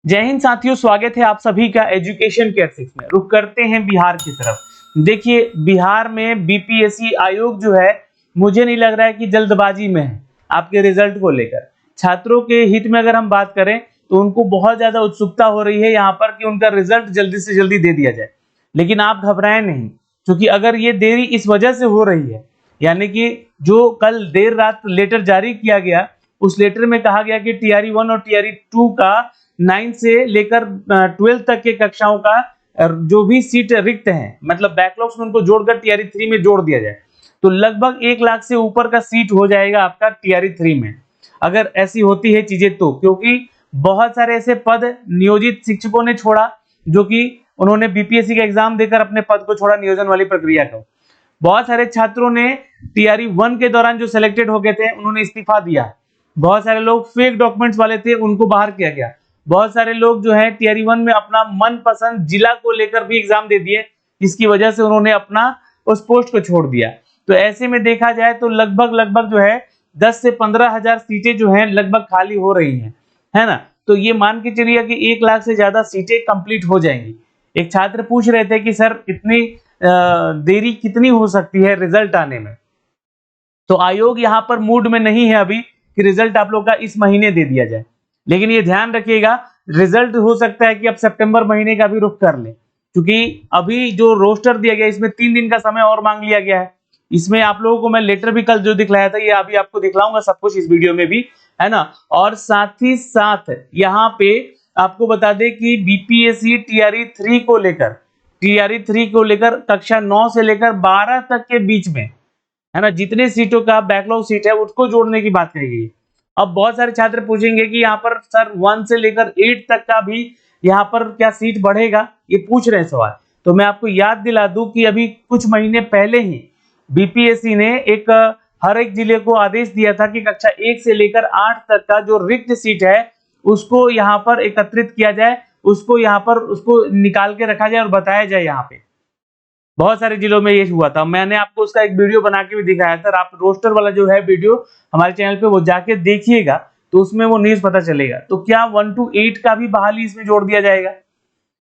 जय हिंद साथियों, स्वागत है आप सभी का एजुकेशन केयर 6 में। रुक करते हैं बिहार की तरफ। देखिए, बिहार में बीपीएससी आयोग जो है, मुझे नहीं लग रहा है कि जल्दबाजी में है आपके रिजल्ट को लेकर। छात्रों के हित में अगर हम बात करें तो उनको बहुत ज्यादा उत्सुकता हो रही है यहाँ पर कि उनका रिजल्ट जल्दी से जल्दी दे दिया जाए। लेकिन आप घबराएं नहीं, क्योंकि अगर ये देरी इस वजह से हो रही है, यानी कि जो कल देर रात लेटर जारी किया गया, उस लेटर में कहा गया कि टीआरई 1 और टीआरई 2 का 9 से लेकर 12 तक के कक्षाओं का जो भी सीट रिक्त हैं, मतलब बैकलॉग्स में उनको जोड़कर टीआरई 3 में जोड़ दिया जाए। तो लगभग 1 लाख से ऊपर का सीट हो जाएगा आपका टीआरई 3 में, अगर ऐसी होती है चीजें तो। क्योंकि बहुत सारे ऐसे पद नियोजित शिक्षकों ने छोड़ा, जो कि उन्होंने बीपीएससी का एग्जाम देकर अपने पद को छोड़ा नियोजन वाली प्रक्रिया को। बहुत सारे छात्रों ने टीआरई 1 के दौरान जो सिलेक्टेड हो गए थे, उन्होंने इस्तीफा दिया। बहुत सारे लोग फेक डॉक्यूमेंट्स वाले थे, उनको बाहर किया गया। बहुत सारे लोग जो है टीआरई 1 में अपना मनपसंद जिला को लेकर भी एग्जाम दे दिए, जिसकी वजह से उन्होंने अपना उस पोस्ट को छोड़ दिया। तो ऐसे में देखा जाए तो लगभग जो है 10 से 15 हजार सीटें जो हैं लगभग खाली हो रही हैं, है ना। तो ये मान के चलिए कि 1 लाख से ज्यादा सीटें कंप्लीट हो जाएंगी। एक छात्र पूछ रहे थे कि सर इतनी देरी कितनी हो सकती है रिजल्ट आने में। तो आयोग यहाँ पर मूड में नहीं है अभी कि रिजल्ट आप लोग का इस महीने दे दिया जाए। लेकिन ये ध्यान रखिएगा, रिजल्ट हो सकता है कि अब सितंबर महीने का भी रुख कर ले, क्योंकि अभी जो रोस्टर दिया गया इसमें 3 दिन का समय और मांग लिया गया है। इसमें आप लोगों को मैं लेटर भी कल जो दिखलाया था, ये अभी आपको दिखलाऊंगा सब कुछ इस वीडियो में भी, है ना। और साथ ही साथ यहाँ पे आपको बता दें कि बीपीएससी टीआरई 3 को लेकर कक्षा 9 से लेकर 12 तक के बीच में, है ना, जितने सीटों का बैकलॉग सीट है उसको जोड़ने की बात कही गई। अब बहुत सारे छात्र पूछेंगे कि यहाँ पर सर 1 से लेकर 8 तक का भी यहाँ पर क्या सीट बढ़ेगा, ये पूछ रहे हैं सवाल। तो मैं आपको याद दिला दूं कि अभी कुछ महीने पहले ही बीपीएससी ने हर एक जिले को आदेश दिया था कि कक्षा 1 से लेकर 8 तक का जो रिक्त सीट है उसको यहाँ पर एकत्रित किया जाए, उसको यहाँ पर उसको निकाल के रखा जाए और बताया जाए। यहाँ पे बहुत सारे जिलों में ये हुआ था, मैंने आपको उसका एक वीडियो बना के भी दिखाया था। आप रोस्टर वाला जो है वीडियो हमारे चैनल पे वो जाके देखिएगा, तो उसमें वो न्यूज पता चलेगा। तो क्या 1 to 8 का भी बहाली इसमें जोड़ दिया जाएगा?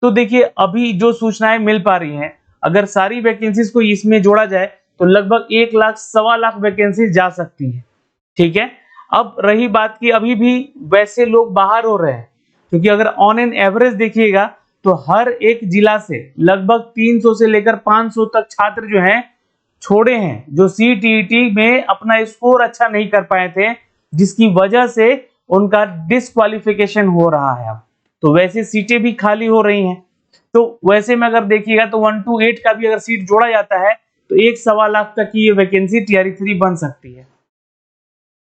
तो देखिए, अभी जो सूचनाएं मिल पा रही हैं, अगर सारी वैकेंसीज को इसमें जोड़ा जाए तो लगभग 1 लाख सवा लाख वैकेंसी जा सकती है। ठीक है, अब रही बात की अभी भी वैसे लोग बाहर हो रहे हैं, क्योंकि अगर ऑन एन एवरेज देखिएगा तो हर एक जिला से लगभग 300 से लेकर 500 तक छात्र जो हैं छोड़े हैं, जो सीटीईटी में अपना स्कोर अच्छा नहीं कर पाए थे, जिसकी वजह से उनका डिस्क्वालिफिकेशन हो रहा है। अब तो वैसे सीटें भी खाली हो रही हैं। तो वैसे में अगर देखिएगा तो 1 to 8 का भी अगर सीट जोड़ा जाता है तो 1 सवा लाख तक की ये वैकेंसी टीआरई 3 बन सकती है।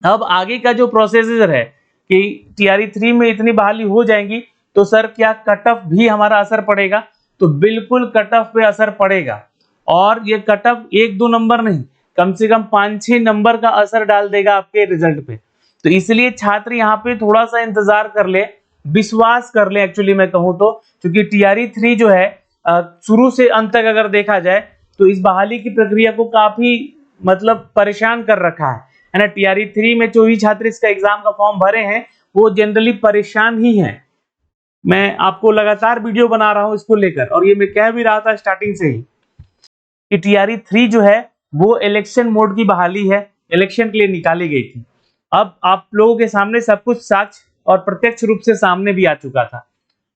अब आगे का जो प्रोसीजर है कि टीआरई 3 में इतनी बहाली हो जाएंगी, तो सर क्या कट ऑफ भी हमारा असर पड़ेगा? तो बिल्कुल कट ऑफ पे असर पड़ेगा, और ये कट ऑफ 1-2 नंबर नहीं, कम से कम 5-6 नंबर का असर डाल देगा आपके रिजल्ट पे। तो इसलिए छात्र यहाँ पे थोड़ा सा इंतजार कर ले, विश्वास कर ले एक्चुअली मैं कहूँ तो, क्योंकि टीआरई 3 जो है शुरू से अंत तक अगर देखा जाए तो इस बहाली की प्रक्रिया को काफी मतलब परेशान कर रखा है ना। टीआरई 3 में जो भी छात्र इसका एग्जाम का फॉर्म भरे हैं वो जनरली परेशान ही हैं। मैं आपको लगातार वीडियो बना रहा हूं इसको लेकर, और ये मैं कह भी रहा था स्टार्टिंग से ही कि टीआरई 3 जो है वो इलेक्शन मोड की बहाली है, इलेक्शन के लिए निकाली गई थी। अब आप लोगों के सामने सब कुछ साक्ष्य और प्रत्यक्ष रूप से सामने भी आ चुका था।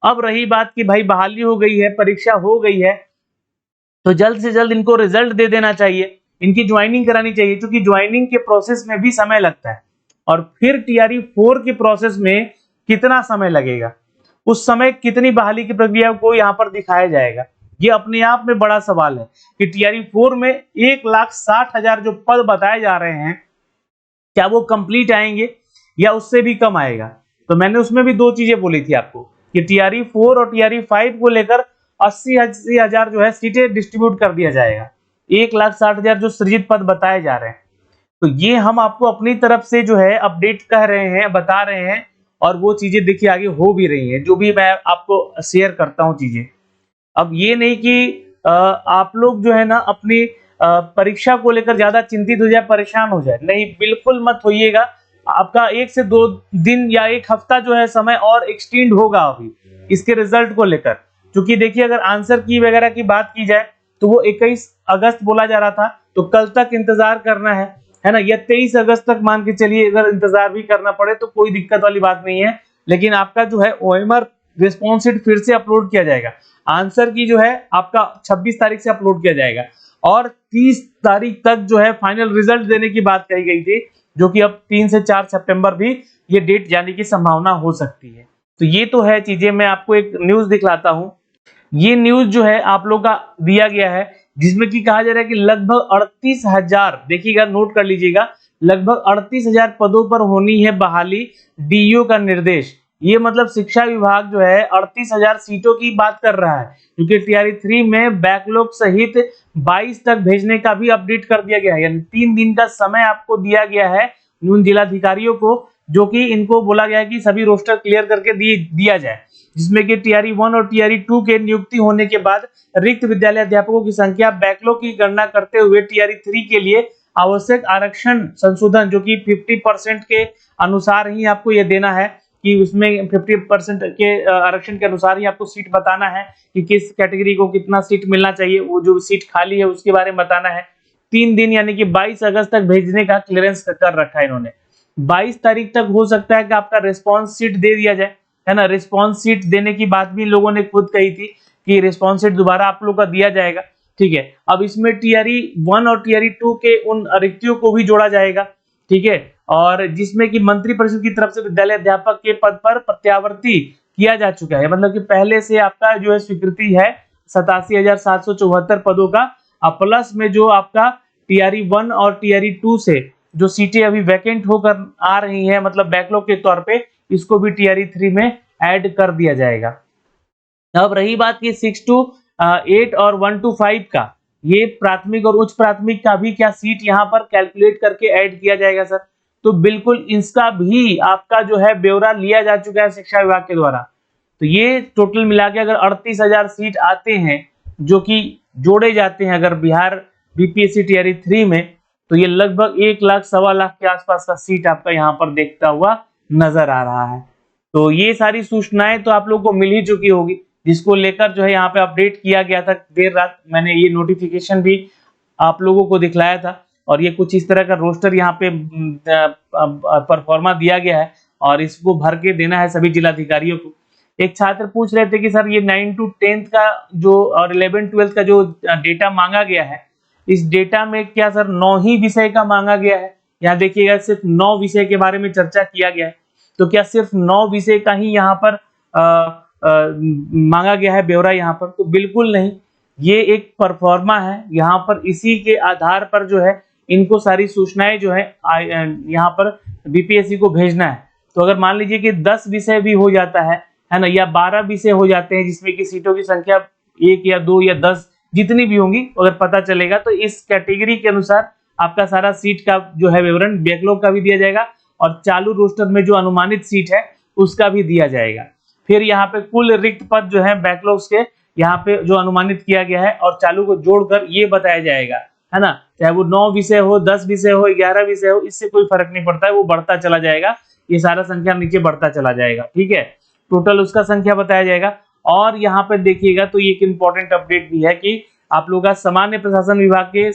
अब रही बात कि भाई बहाली हो गई है, परीक्षा हो गई है, तो जल्द से जल्द इनको रिजल्ट दे देना चाहिए, इनकी ज्वाइनिंग करानी चाहिए, क्योंकि ज्वाइनिंग के प्रोसेस में भी समय लगता है। और फिर टीआरई 4 के प्रोसेस में कितना समय लगेगा, उस समय कितनी बहाली की प्रक्रिया को यहाँ पर दिखाया जाएगा, ये अपने आप में बड़ा सवाल है कि टीआरई 4 में 1,60,000 जो पद बताए जा रहे हैं, क्या वो कंप्लीट आएंगे या उससे भी कम आएगा? तो मैंने उसमें भी 2 चीजें बोली थी आपको कि टीआरई 4 और टीआरई 5 को लेकर 80 हजार जो है सीटें डिस्ट्रीब्यूट कर दिया जाएगा। 1,60,000 जो सृजित पद बताए जा रहे हैं, तो ये हम आपको अपनी तरफ से जो है अपडेट कह रहे हैं, बता रहे हैं, और वो चीजें देखिए आगे हो भी रही हैं, जो भी मैं आपको शेयर करता हूं चीजें। अब ये नहीं कि आप लोग जो है ना अपनी परीक्षा को लेकर ज्यादा चिंतित हो जाए, परेशान हो जाए, नहीं बिल्कुल मत होइएगा। आपका 1 से 2 दिन या 1 हफ्ता जो है समय और एक्सटेंड होगा अभी इसके रिजल्ट को लेकर। क्योंकि देखिए अगर आंसर की वगैरह की बात की जाए तो वो 21 अगस्त बोला जा रहा था, तो कल तक इंतजार करना है ना, या 23 अगस्त तक मान के चलिए, अगर इंतजार भी करना पड़े तो कोई दिक्कत वाली बात नहीं है। लेकिन आपका जो है ओएमआर रिस्पॉन्स शीट फिर से अपलोड किया जाएगा। आंसर की जो है आपका 26 तारीख से अपलोड किया जाएगा और 30 तारीख तक जो है फाइनल रिजल्ट देने की बात कही गई थी, जो कि अब 3 से 4 सितंबर भी ये डेट जाने की संभावना हो सकती है। तो ये तो है चीजें। मैं आपको एक न्यूज दिखलाता हूं। ये न्यूज जो है आप लोग का दिया गया है, जिसमें कि कहा जा रहा है कि लगभग 38,000, देखिएगा नोट कर लीजिएगा, लगभग 38,000 पदों पर होनी है बहाली, डीईओ का निर्देश। ये मतलब शिक्षा विभाग जो है 38,000 सीटों की बात कर रहा है, क्योंकि टीआरई 3 में बैकलॉग सहित 22 तक भेजने का भी अपडेट कर दिया गया है। यानी 3 दिन का समय आपको दिया गया है उन जिलाधिकारियों को, जो कि इनको बोला गया है कि सभी रोस्टर क्लियर करके दिया जाए, जिसमें कि टीआरई 1 और टीआरई 2 के नियुक्ति होने के बाद रिक्त विद्यालय अध्यापकों की संख्या बैकलॉग की गणना करते हुए टीआरई 3 के लिए आवश्यक आरक्षण संशोधन, जो कि 50% के अनुसार ही आपको ये देना है, कि उसमें 50% के आरक्षण के अनुसार ही आपको सीट बताना है कि किस कैटेगरी को कितना सीट मिलना चाहिए, वो जो सीट खाली है उसके बारे में बताना है। 3 दिन यानी कि 22 अगस्त तक भेजने का क्लियरेंस कर रखा है इन्होंने। 22 तारीख तक हो सकता है कि आपका रिस्पॉन्स सीट दे दिया जाए, है ना। रिस्पॉन्स सीट देने की बात भी लोगों ने खुद कही थी कि रिस्पॉन्स सीट दोबारा आप लोग का दिया जाएगा, ठीक है। अब इसमें टीआरई 1 और टीआरई 2 के उन रिक्तियों को भी जोड़ा जाएगा, ठीक है, और जिसमें कि मंत्री परिषद की तरफ से विद्यालय अध्यापक के पद पर प्रत्यावर्ती किया जा चुका है। मतलब कि पहले से आपका जो है स्वीकृति है 87,774 पदों का, प्लस में जो आपका टीआरई 1 और टीआरई 2 से जो सीटें अभी वैकेंट होकर आ रही हैं, मतलब बैकलॉग के तौर पे, इसको भी टीआरई 3 में ऐड कर दिया जाएगा। अब रही बात की 6 to 8 और 1 to 5 का, ये प्राथमिक और उच्च प्राथमिक का भी क्या सीट यहाँ पर कैलकुलेट करके ऐड किया जाएगा सर? तो बिल्कुल इसका भी आपका जो है ब्यौरा लिया जा चुका है शिक्षा विभाग के द्वारा। तो ये टोटल मिला के अगर 38,000 सीट आते हैं, जो कि जोड़े जाते हैं अगर बिहार बीपीएससी टीआरई 3 में, तो ये लगभग 1 लाख सवा लाख के आसपास का सीट आपका यहाँ पर देखता हुआ नजर आ रहा है। तो ये सारी सूचनाएं तो आप लोगों को मिल ही चुकी होगी, जिसको लेकर जो है यहाँ पे अपडेट किया गया था देर रात। मैंने ये नोटिफिकेशन भी आप लोगों को दिखलाया था, और ये कुछ इस तरह का रोस्टर यहाँ पे परफॉर्मा दिया गया है, और इसको भर के देना है सभी जिलाधिकारियों को। एक छात्र पूछ रहे थे कि सर ये 9 to 10th का जो और 11-12 का जो डेटा मांगा गया है, इस डेटा में क्या सर 9 ही विषय का मांगा गया है? यहाँ देखिएगा सिर्फ 9 विषय के बारे में चर्चा किया गया है। तो क्या सिर्फ 9 विषय का ही यहाँ पर मांगा गया है ब्यौरा यहाँ पर? तो बिल्कुल नहीं, ये एक परफॉर्मा है। यहाँ पर इसी के आधार पर जो है इनको सारी सूचनाएं जो है यहाँ पर बीपीएससी को भेजना है। तो अगर मान लीजिए कि 10 विषय भी हो जाता है ना, या 12 विषय हो जाते हैं, जिसमें कि सीटों की संख्या 1 या 2 या 10 जितनी भी होंगी, अगर पता चलेगा, तो इस कैटेगरी के अनुसार आपका सारा सीट का जो है विवरण बैकलॉग का भी दिया जाएगा, और चालू रोस्टर में जो अनुमानित सीट है उसका भी दिया जाएगा। फिर यहाँ पे कुल रिक्त पद जो है बैकलॉग्स के यहाँ पे जो अनुमानित किया गया है और चालू को जोड़कर ये बताया जाएगा, है ना। चाहे वो 9 विषय हो, 10 विषय हो, 11 विषय हो, इससे कोई फर्क नहीं पड़ता है, वो बढ़ता चला जाएगा, ये सारा संख्या नीचे बढ़ता चला जाएगा, ठीक है। टोटल उसका संख्या बताया जाएगा। और यहाँ पे देखिएगा तो ये एक इंपॉर्टेंट अपडेट भी है कि आप लोग का सामान्य प्रशासन विभाग के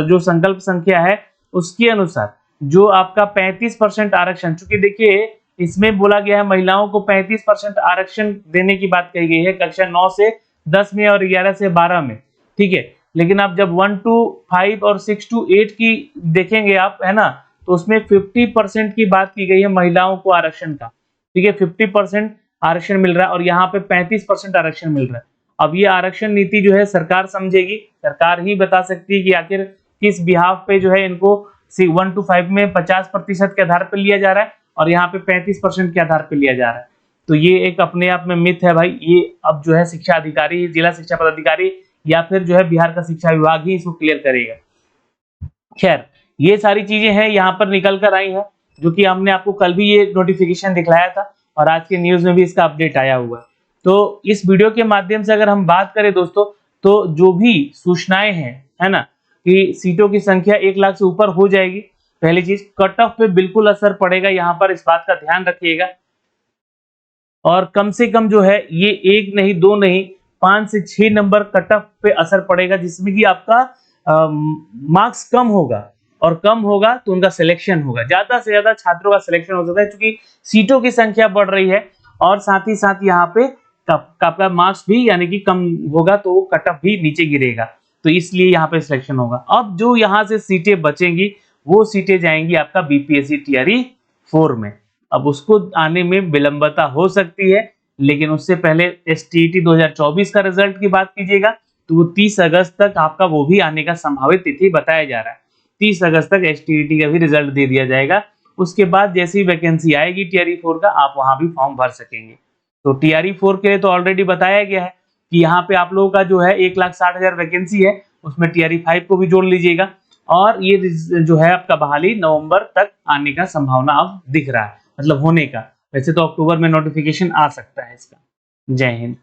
जो संकल्प संख्या है उसके अनुसार जो आपका 35% आरक्षण, चूंकि देखिए इसमें बोला गया है महिलाओं को 35% आरक्षण देने की बात कही गई है कक्षा 9 से 10 में और 11 से 12 में, ठीक है। लेकिन आप जब 1 to 5 और 6 to 8 की देखेंगे आप, है ना, तो उसमें 50% की बात की गई है महिलाओं को आरक्षण का, ठीक है। 50% आरक्षण मिल रहा है और यहाँ पे 35% आरक्षण मिल रहा है। अब ये आरक्षण नीति जो है सरकार समझेगी, सरकार ही बता सकती है कि आखिर किस बिहाफ पे जो है इनको 1 to 5 में 50% के आधार पर लिया जा रहा है और यहाँ पे 35% के आधार पर लिया जा रहा है। तो ये एक अपने आप में मिथ है भाई। ये अब जो है शिक्षा अधिकारी, जिला शिक्षा पदाधिकारी या फिर जो है बिहार का शिक्षा विभाग ही इसको क्लियर करेगा। खैर, ये सारी चीजें हैं यहाँ पर निकल कर आई है, जो कि हमने आपको कल भी ये नोटिफिकेशन दिखलाया था और आज के न्यूज में भी इसका अपडेट आया हुआ है। तो इस वीडियो के माध्यम से अगर हम बात करें दोस्तों, तो जो भी सूचनाएं हैं, है ना, कि सीटों की संख्या 1 लाख से ऊपर हो जाएगी, पहली चीज, कट ऑफ पे बिल्कुल असर पड़ेगा, यहाँ पर इस बात का ध्यान रखिएगा। और कम से कम जो है ये 1 नहीं 2 नहीं 5 से 6 नंबर कट ऑफ पे असर पड़ेगा, जिसमें कि आपका मार्क्स कम होगा, और कम होगा तो उनका सिलेक्शन होगा। ज्यादा से ज्यादा छात्रों का सिलेक्शन हो सकता है, क्योंकि सीटों की संख्या बढ़ रही है, और साथ ही साथ यहाँ पे आपका मार्क्स भी यानी कि कम होगा तो कट ऑफ भी नीचे गिरेगा, तो इसलिए यहाँ पे सिलेक्शन होगा। अब जो यहाँ से सीटें बचेंगी वो सीटें जाएंगी आपका बीपीएससी टीआरई 4 में। अब उसको आने में विलंबता हो सकती है, लेकिन उससे पहले एसटीईटी 2024 का रिजल्ट की बात कीजिएगा तो वो 30 अगस्त तक आपका वो भी आने का संभावित तिथि बताया जा रहा है। 30 अगस्त तक एसटीईटी का भी रिजल्ट दे दिया जाएगा। उसके बाद जैसी वैकेंसी आएगी टीआरई 4 का, आप वहां भी फॉर्म भर सकेंगे। तो टीआरई 4 के लिए तो ऑलरेडी बताया गया है कि यहाँ पे आप लोगों का जो है 1,60,000 वैकेंसी है, उसमें टीआरई 5 को भी जोड़ लीजिएगा, और ये जो है आपका बहाली नवंबर तक आने का संभावना अब दिख रहा है, मतलब होने का। वैसे तो अक्टूबर में नोटिफिकेशन आ सकता है इसका। जय हिंद।